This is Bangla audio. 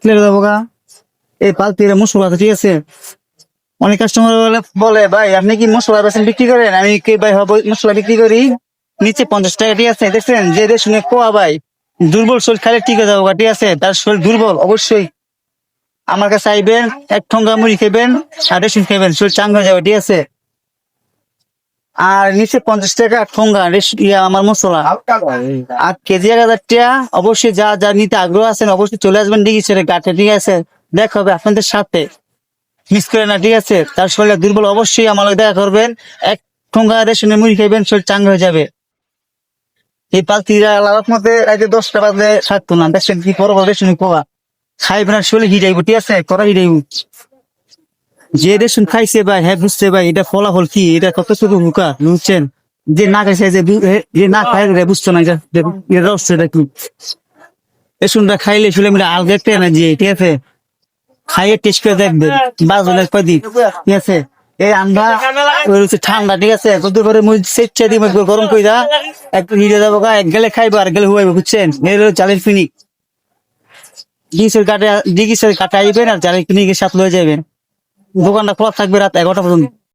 প্লেট দেবো গা এই পালতিরা মশলা আছে, ঠিক আছে। অনেক কাস্টমার বলে ভাই আপনি কি মশলা বেছেন বিক্রি করেন? আমি কি ভাই মশলা বিক্রি করি নিচে 50 টাকা, ঠিক আছে। দেখছেন যে শুনে কোয়া ভাই দুর্বল শরীর খাইলে ঠিক হয়ে যাবো, ঠিক আছে। তার শরীর দুর্বল অবশ্যই আমার কাছে আইবেন, এক ঠোঙ্গা মুড়ি খাইবেন, 6.5 খাইবেন, শরীর চাঙ্গা হয়ে যাবে, ঠিক আছে। আর নিচে 50 টাকা ঠোঙ্গা আমার মশলা, আর কেজি 1000 টাকা। অবশ্যই যা যা নিতে আগ্রহ আছেন অবশ্যই চলে আসবেন ডিগিসের ঘাটে, ঠিক আছে। দেখা হবে আপনাদের সাথে, মিস করে না, ঠিক আছে। তার শরীর দুর্বল অবশ্যই আমার লগে দেখা করবেন, এক ঠোঙ্গা রেশনে মুড়ি খাইবেন, শরীর চাঙ্গা হয়ে যাবে। এই পালতিরা লাগাত মধ্যে রাতে 10টা বাজে থাকতো না, দেখছেন কি বড় বড় রেশনে পোয়া খাইবেন, আর শরীর হিরাইব, ঠিক আছে, করা হিরাইব। যে রেশন খাইছে ভাই হ্যাঁ বুঝছে ভাই এটা ফলাফল কি, এটা কত ছোট মুখা বুঝছেন। যে না খাইছে যে না খাই বুঝতো না এটা রহস্য এটা কি। রেশনটা খাইলে শুলে মিলে আলগা একটা এনার্জি, ঠিক আছে। খাইয়ে টেস্ট করে দেখবেন বাজনের কয়দিন, ঠিক আছে। এই আমরা হচ্ছে ঠান্ডা, ঠিক আছে। কত করে সেচ্ছা দিব গরম কইরা একটু হিরে যাবো গা, এক গেলে খাইবো আর গেলে হুয়াইবো, বুঝছেন। এর হলো চালের ফিনিক। ডিগিসের কাটে আইবেন আর চালের ফিনিকের সাথে লয়ে যাবেন। দোকানটা খোলা থাকবে রাত 11টা পর্যন্ত।